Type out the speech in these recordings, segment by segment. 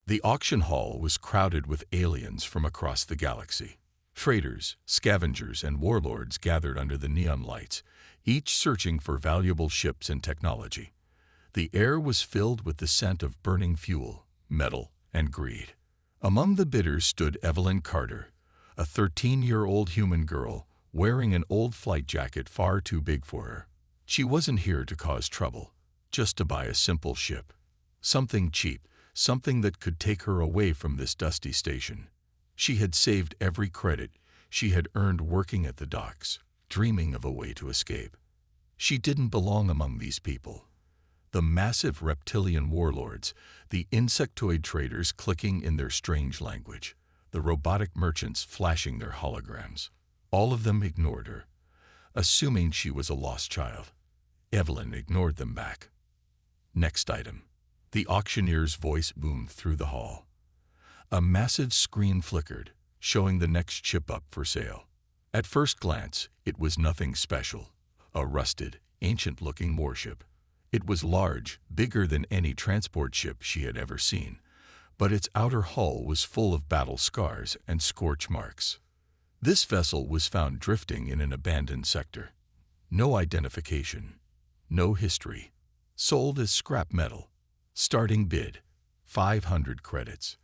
The auction hall was crowded with aliens from across the galaxy. Traders, scavengers, and warlords gathered under the neon lights, each searching for valuable ships and technology. The air was filled with the scent of burning fuel, metal, and greed. Among the bidders stood Evelyn Carter, a 13-year-old human girl wearing an old flight jacket far too big for her. She wasn't here to cause trouble, just to buy a simple ship. Something cheap, something that could take her away from this dusty station. She had saved every credit she had earned working at the docks, dreaming of a way to escape. She didn't belong among these people. The massive reptilian warlords, the insectoid traders clicking in their strange language, the robotic merchants flashing their holograms. All of them ignored her, assuming she was a lost child. Evelyn ignored them back. Next item. The auctioneer's voice boomed through the hall. A massive screen flickered, showing the next ship up for sale. At first glance, it was nothing special. A rusted, ancient-looking warship. It was large, bigger than any transport ship she had ever seen, but its outer hull was full of battle scars and scorch marks. This vessel was found drifting in an abandoned sector. No identification, no history. Sold as scrap metal. Starting bid, 500 credits.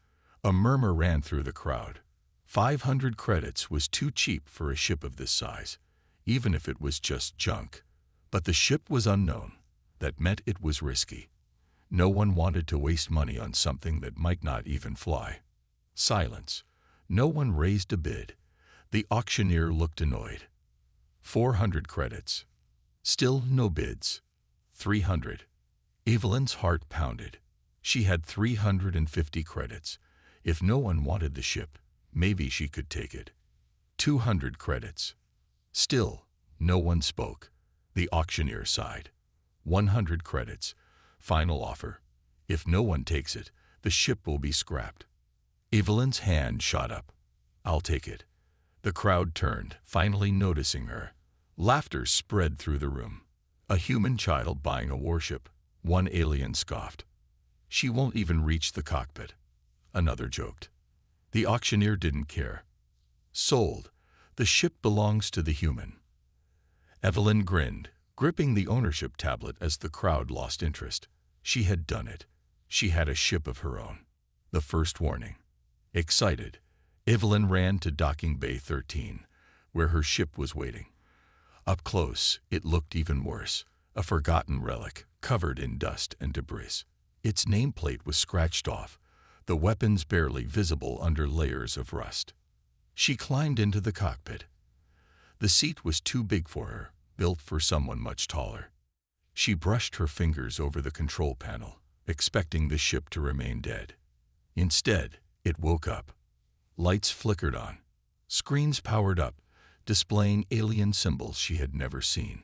A murmur ran through the crowd. 500 credits was too cheap for a ship of this size, even if it was just junk. But the ship was unknown. That meant it was risky. No one wanted to waste money on something that might not even fly. Silence. No one raised a bid. The auctioneer looked annoyed. 400 credits. Still no bids. 300. Evelyn's heart pounded. She had 350 credits. If no one wanted the ship, maybe she could take it. 200 credits. Still, no one spoke. The auctioneer sighed. 100 credits. Final offer. If no one takes it, the ship will be scrapped. Evelyn's hand shot up. I'll take it. The crowd turned, finally noticing her. Laughter spread through the room. A human child buying a warship. One alien scoffed. She won't even reach the cockpit. Another joked. The auctioneer didn't care. Sold. The ship belongs to the human. Evelyn grinned, gripping the ownership tablet as the crowd lost interest. She had done it. She had a ship of her own. The first warning. Excited, Evelyn ran to docking bay 13, where her ship was waiting. Up close, it looked even worse. A forgotten relic, covered in dust and debris. Its nameplate was scratched off, the weapons barely visible under layers of rust. She climbed into the cockpit. The seat was too big for her, built for someone much taller. She brushed her fingers over the control panel, expecting the ship to remain dead. Instead, it woke up. Lights flickered on. Screens powered up, displaying alien symbols she had never seen.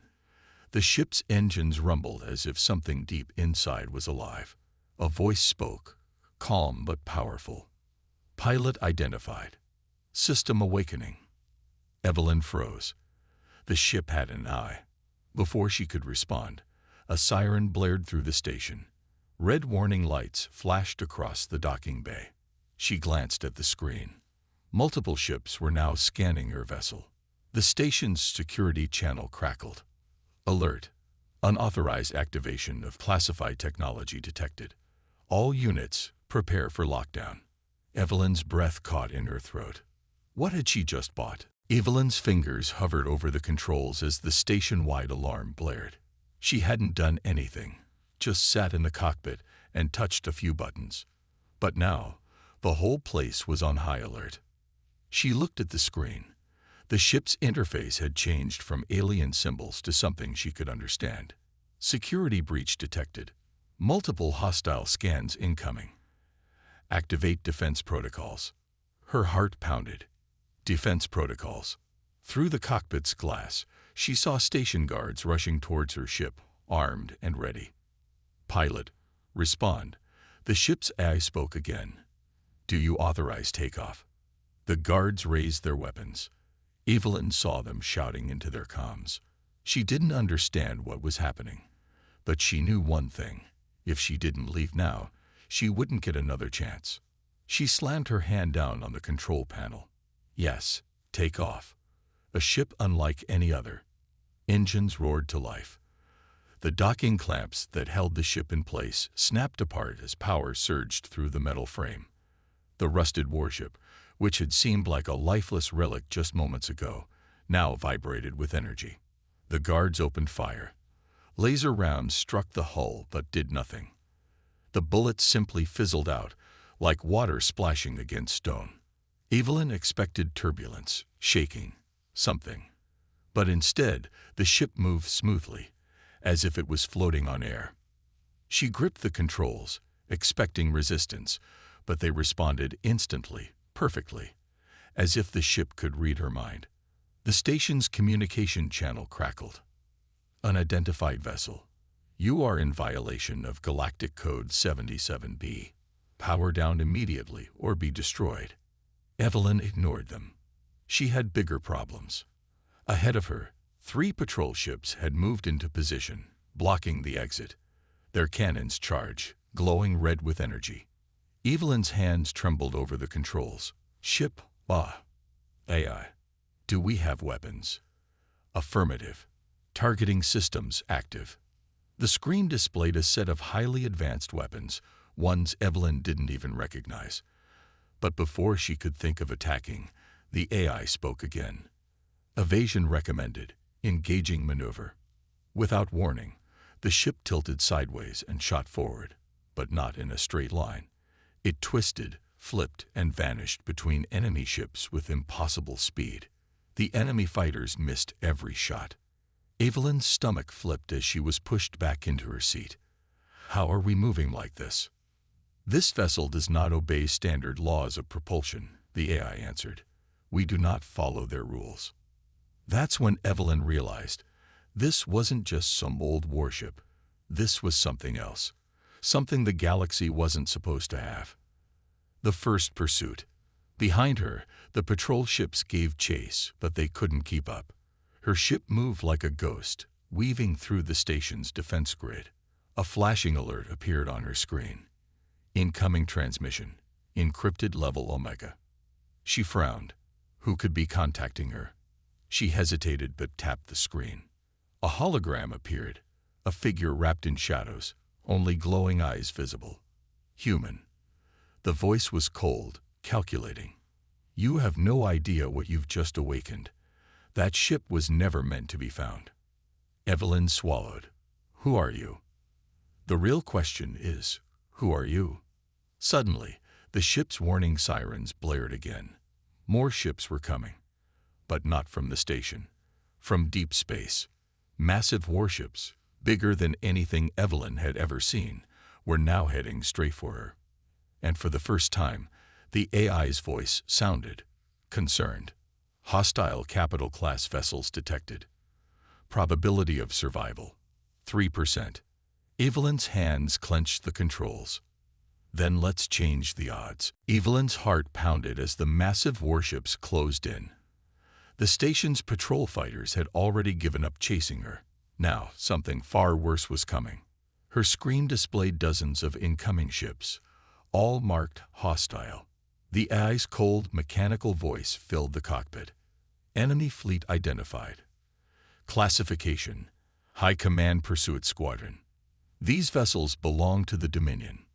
The ship's engines rumbled as if something deep inside was alive. A voice spoke, calm but powerful. Pilot identified. System awakening. Evelyn froze. The ship had an eye. Before she could respond, a siren blared through the station. Red warning lights flashed across the docking bay. She glanced at the screen. Multiple ships were now scanning her vessel. The station's security channel crackled. Alert. Unauthorized activation of classified technology detected. All units, prepare for lockdown. Evelyn's breath caught in her throat. What had she just bought? Evelyn's fingers hovered over the controls as the station-wide alarm blared. She hadn't done anything, just sat in the cockpit and touched a few buttons. But now, the whole place was on high alert. She looked at the screen. The ship's interface had changed from alien symbols to something she could understand. Security breach detected. Multiple hostile scans incoming. Activate defense protocols. Her heart pounded. Defense protocols. Through the cockpit's glass, she saw station guards rushing towards her ship, armed and ready. Pilot, respond. The ship's AI spoke again. Do you authorize takeoff? The guards raised their weapons. Evelyn saw them shouting into their comms. She didn't understand what was happening, but she knew one thing. If she didn't leave now, she wouldn't get another chance. She slammed her hand down on the control panel. Yes, take off. A ship unlike any other. Engines roared to life. The docking clamps that held the ship in place snapped apart as power surged through the metal frame. The rusted warship, which had seemed like a lifeless relic just moments ago, now vibrated with energy. The guards opened fire. Laser rounds struck the hull but did nothing. The bullets simply fizzled out, like water splashing against stone. Evelyn expected turbulence, shaking, something. But instead, the ship moved smoothly, as if it was floating on air. She gripped the controls, expecting resistance, but they responded instantly, perfectly, as if the ship could read her mind. The station's communication channel crackled. Unidentified vessel. You are in violation of Galactic Code 77B. Power down immediately or be destroyed. Evelyn ignored them. She had bigger problems. Ahead of her, 3 patrol ships had moved into position, blocking the exit. Their cannons charged, glowing red with energy. Evelyn's hands trembled over the controls. Ship, AI. Do we have weapons? Affirmative. Targeting systems active. The screen displayed a set of highly advanced weapons, ones Evelyn didn't even recognize. But before she could think of attacking, the AI spoke again. Evasion recommended. Engaging maneuver. Without warning, the ship tilted sideways and shot forward, but not in a straight line. It twisted, flipped, and vanished between enemy ships with impossible speed. The enemy fighters missed every shot. Evelyn's stomach flipped as she was pushed back into her seat. How are we moving like this? This vessel does not obey standard laws of propulsion, the AI answered. We do not follow their rules. That's when Evelyn realized this wasn't just some old warship. This was something else, something the galaxy wasn't supposed to have. The first pursuit. Behind her, the patrol ships gave chase, but they couldn't keep up. Her ship moved like a ghost, weaving through the station's defense grid. A flashing alert appeared on her screen. Incoming transmission. Encrypted level Omega. She frowned. Who could be contacting her? She hesitated but tapped the screen. A hologram appeared, a figure wrapped in shadows, only glowing eyes visible. Human. The voice was cold, calculating. You have no idea what you've just awakened. That ship was never meant to be found. Evelyn swallowed. Who are you? The real question is, who are you? Suddenly, the ship's warning sirens blared again. More ships were coming. But not from the station. From deep space. Massive warships, bigger than anything Evelyn had ever seen, were now heading straight for her. And for the first time, the AI's voice sounded concerned. Hostile capital-class vessels detected. Probability of survival, 3%. Evelyn's hands clenched the controls. Then let's change the odds. Evelyn's heart pounded as the massive warships closed in. The station's patrol fighters had already given up chasing her. Now, something far worse was coming. Her screen displayed dozens of incoming ships, all marked hostile. The AI's cold, mechanical voice filled the cockpit. Enemy fleet identified. Classification: High Command Pursuit Squadron. These vessels belong to the Dominion.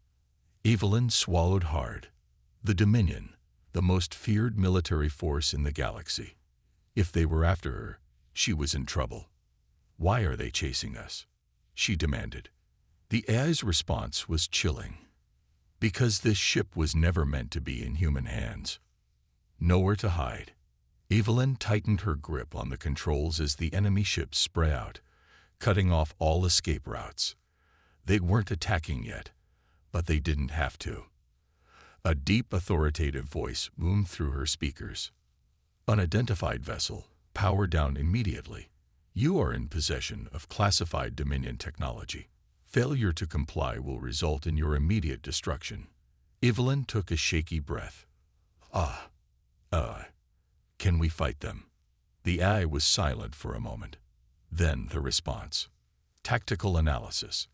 Evelyn swallowed hard. The Dominion, the most feared military force in the galaxy. If they were after her, she was in trouble. Why are they chasing us? She demanded. The AI's response was chilling. Because this ship was never meant to be in human hands. Nowhere to hide. Evelyn tightened her grip on the controls as the enemy ships spread out, cutting off all escape routes. They weren't attacking yet, but they didn't have to. A deep, authoritative voice boomed through her speakers. Unidentified vessel, power down immediately. You are in possession of classified Dominion technology. Failure to comply will result in your immediate destruction. Evelyn took a shaky breath. Can we fight them? The AI was silent for a moment. Then the response. Tactical analysis.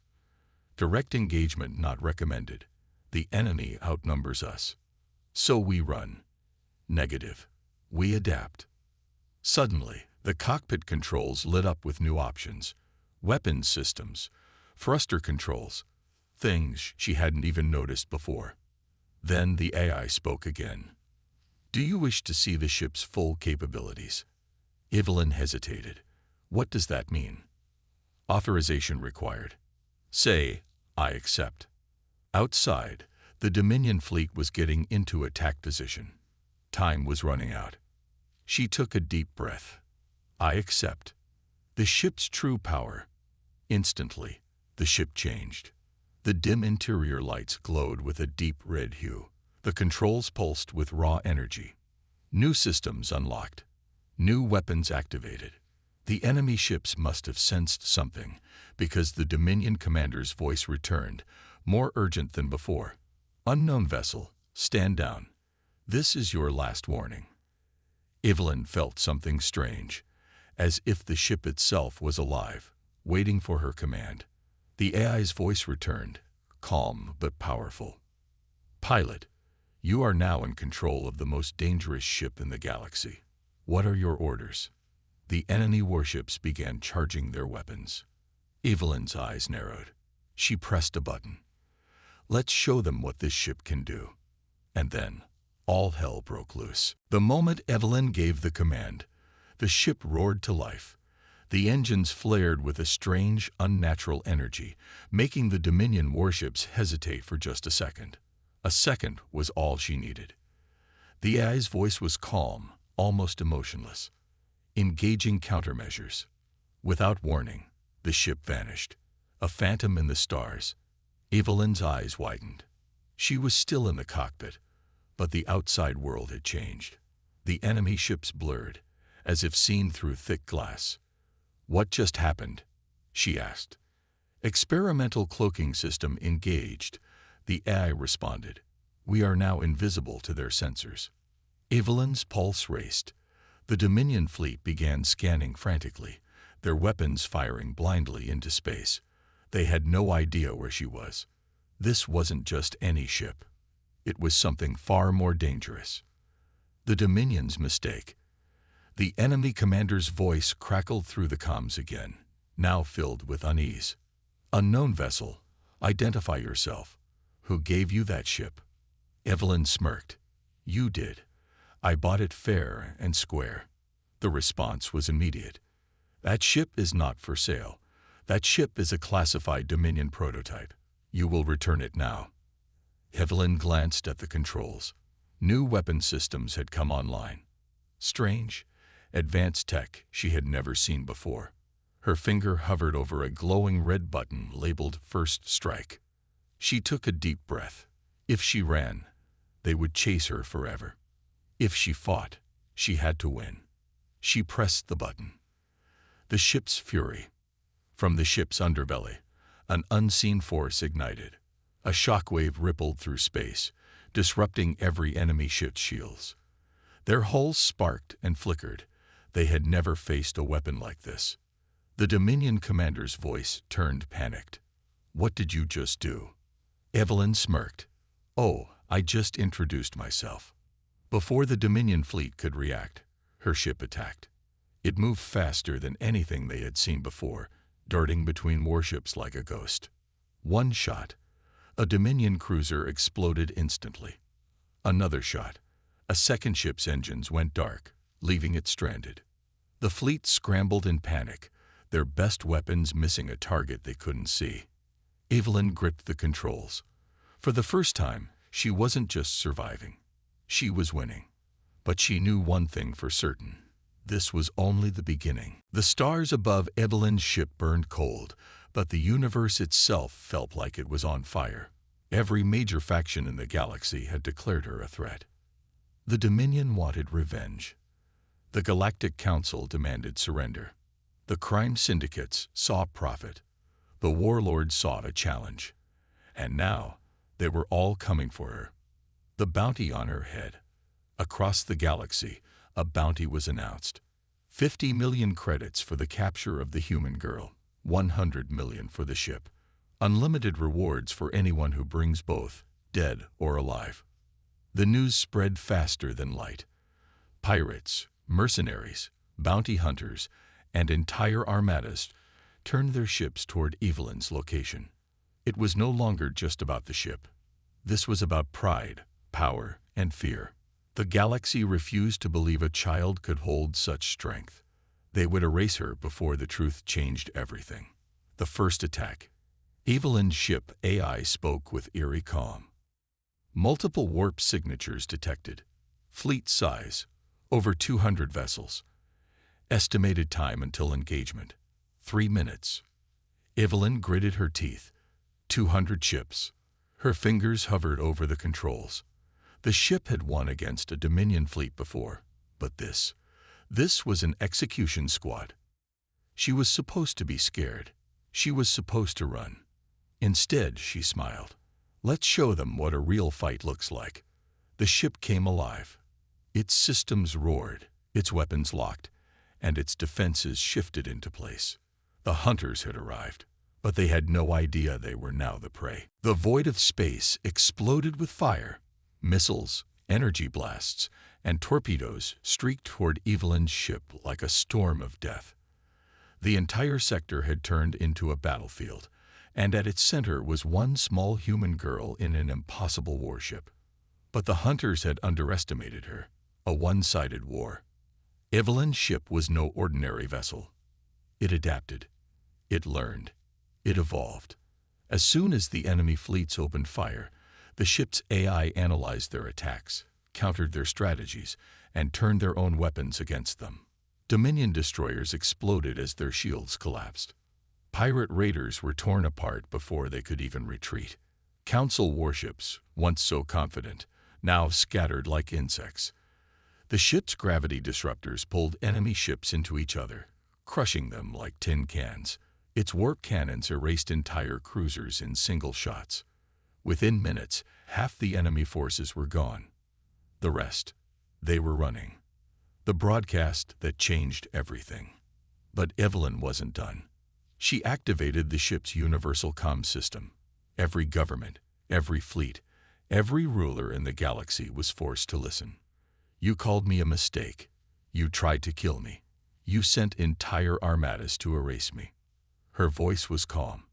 Direct engagement not recommended. The enemy outnumbers us. So we run. Negative. We adapt. Suddenly, the cockpit controls lit up with new options. Weapons systems, thruster controls, things she hadn't even noticed before. Then the AI spoke again. Do you wish to see the ship's full capabilities? Evelyn hesitated. What does that mean? Authorization required. Say, I accept. Outside, the Dominion fleet was getting into attack position. Time was running out. She took a deep breath. I accept. The ship's true power. Instantly, the ship changed. The dim interior lights glowed with a deep red hue. The controls pulsed with raw energy. New systems unlocked. New weapons activated. The enemy ships must have sensed something, because the Dominion commander's voice returned, more urgent than before. Unknown vessel, stand down. This is your last warning. Evelyn felt something strange, as if the ship itself was alive, waiting for her command. The AI's voice returned, calm but powerful. Pilot, you are now in control of the most dangerous ship in the galaxy. What are your orders? The enemy warships began charging their weapons. Evelyn's eyes narrowed. She pressed a button. Let's show them what this ship can do. And then, all hell broke loose. The moment Evelyn gave the command, the ship roared to life. The engines flared with a strange, unnatural energy, making the Dominion warships hesitate for just a second. A second was all she needed. The AI's voice was calm, almost emotionless. Engaging countermeasures. Without warning, the ship vanished. A phantom in the stars. Evelyn's eyes widened. She was still in the cockpit, but the outside world had changed. The enemy ships blurred, as if seen through thick glass. What just happened? She asked. Experimental cloaking system engaged. The AI responded. We are now invisible to their sensors. Evelyn's pulse raced. The Dominion fleet began scanning frantically, their weapons firing blindly into space. They had no idea where she was. This wasn't just any ship. It was something far more dangerous. The Dominion's mistake. The enemy commander's voice crackled through the comms again, now filled with unease. Unknown vessel, identify yourself. Who gave you that ship? Evelyn smirked. You did. I bought it fair and square. The response was immediate. That ship is not for sale. That ship is a classified Dominion prototype. You will return it now. Evelyn glanced at the controls. New weapon systems had come online. Strange, advanced tech she had never seen before. Her finger hovered over a glowing red button labeled First Strike. She took a deep breath. If she ran, they would chase her forever. If she fought, she had to win. She pressed the button. The ship's fury. From the ship's underbelly, an unseen force ignited. A shockwave rippled through space, disrupting every enemy ship's shields. Their hulls sparked and flickered. They had never faced a weapon like this. The Dominion commander's voice turned panicked. What did you just do? Evelyn smirked. Oh, I just introduced myself. Before the Dominion fleet could react, her ship attacked. It moved faster than anything they had seen before, darting between warships like a ghost. One shot. A Dominion cruiser exploded instantly. Another shot. A second ship's engines went dark, leaving it stranded. The fleet scrambled in panic, their best weapons missing a target they couldn't see. Evelyn gripped the controls. For the first time, she wasn't just surviving. She was winning. But she knew one thing for certain. This was only the beginning. The stars above Evelyn's ship burned cold, but the universe itself felt like it was on fire. Every major faction in the galaxy had declared her a threat. The Dominion wanted revenge. The Galactic Council demanded surrender. The crime syndicates saw profit. The warlords sought a challenge. And now, they were all coming for her. The bounty on her head. Across the galaxy, a bounty was announced. 50 million credits for the capture of the human girl. 100 million for the ship. Unlimited rewards for anyone who brings both, dead or alive. The news spread faster than light. Pirates, mercenaries, bounty hunters, and entire armadas turned their ships toward Evelyn's location. It was no longer just about the ship. This was about pride, power, and fear. The galaxy refused to believe a child could hold such strength. They would erase her before the truth changed everything. The first attack. Evelyn's ship AI spoke with eerie calm. Multiple warp signatures detected. Fleet size, over 200 vessels. Estimated time until engagement, 3 minutes. Evelyn gritted her teeth. 200 ships. Her fingers hovered over the controls. The ship had won against a Dominion fleet before, but this was an execution squad. She was supposed to be scared. She was supposed to run. Instead, she smiled. Let's show them what a real fight looks like. The ship came alive. Its systems roared, its weapons locked, and its defenses shifted into place. The hunters had arrived, but they had no idea they were now the prey. The void of space exploded with fire. Missiles, energy blasts, and torpedoes streaked toward Evelyn's ship like a storm of death. The entire sector had turned into a battlefield, and at its center was one small human girl in an impossible warship. But the hunters had underestimated her. A one-sided war. Evelyn's ship was no ordinary vessel. It adapted. It learned. It evolved. As soon as the enemy fleets opened fire, the ship's AI analyzed their attacks, countered their strategies, and turned their own weapons against them. Dominion destroyers exploded as their shields collapsed. Pirate raiders were torn apart before they could even retreat. Council warships, once so confident, now scattered like insects. The ship's gravity disruptors pulled enemy ships into each other, crushing them like tin cans. Its warp cannons erased entire cruisers in single shots. Within minutes, half the enemy forces were gone. The rest, they were running. The broadcast that changed everything. But Evelyn wasn't done. She activated the ship's universal comm system. Every government, every fleet, every ruler in the galaxy was forced to listen. You called me a mistake. You tried to kill me. You sent entire armadas to erase me. Her voice was calm.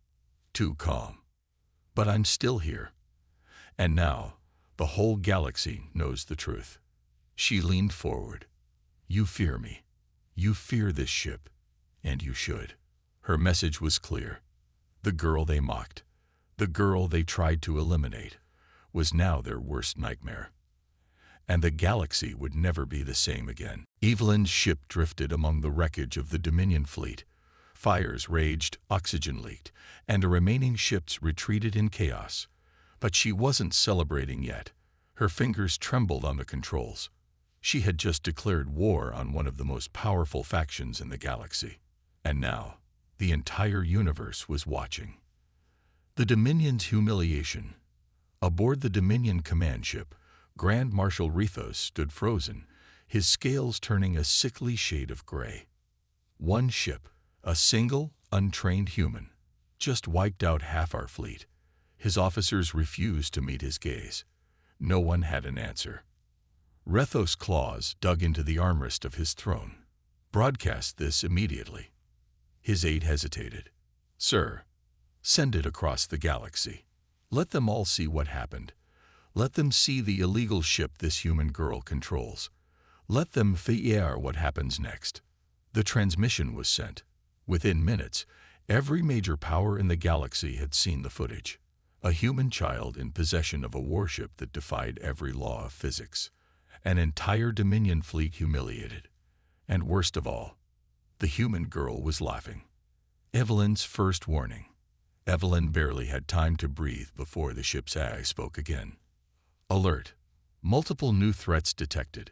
Too calm. But I'm still here. And now, the whole galaxy knows the truth. She leaned forward. You fear me. You fear this ship. And you should. Her message was clear. The girl they mocked, the girl they tried to eliminate, was now their worst nightmare. And the galaxy would never be the same again. Evelyn's ship drifted among the wreckage of the Dominion fleet. Fires raged, oxygen leaked, and the remaining ships retreated in chaos. But she wasn't celebrating yet. Her fingers trembled on the controls. She had just declared war on one of the most powerful factions in the galaxy. And now, the entire universe was watching. The Dominion's humiliation. Aboard the Dominion command ship, Grand Marshal Rethos stood frozen, his scales turning a sickly shade of gray. One ship, a single, untrained human, just wiped out half our fleet. His officers refused to meet his gaze. No one had an answer. Rethos' claws dug into the armrest of his throne. Broadcast this immediately. His aide hesitated. Sir, send it across the galaxy. Let them all see what happened. Let them see the illegal ship this human girl controls. Let them figure what happens next. The transmission was sent. Within minutes, every major power in the galaxy had seen the footage. A human child in possession of a warship that defied every law of physics. An entire Dominion fleet humiliated. And worst of all, the human girl was laughing. Evelyn's first warning. Evelyn barely had time to breathe before the ship's AI spoke again. Alert. Multiple new threats detected.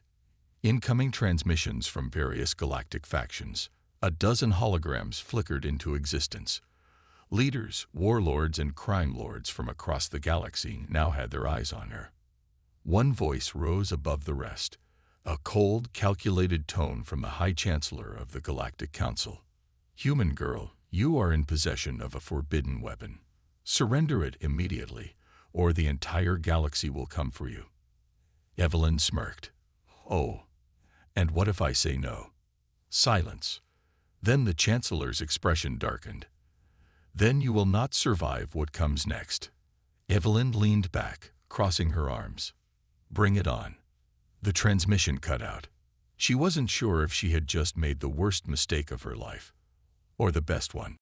Incoming transmissions from various galactic factions. A dozen holograms flickered into existence. Leaders, warlords, and crime lords from across the galaxy now had their eyes on her. One voice rose above the rest. A cold, calculated tone from the High Chancellor of the Galactic Council. Human girl, you are in possession of a forbidden weapon. Surrender it immediately, or the entire galaxy will come for you. Evelyn smirked. Oh, and what if I say no? Silence. Then the Chancellor's expression darkened. Then you will not survive what comes next. Evelyn leaned back, crossing her arms. Bring it on. The transmission cut out. She wasn't sure if she had just made the worst mistake of her life, or the best one.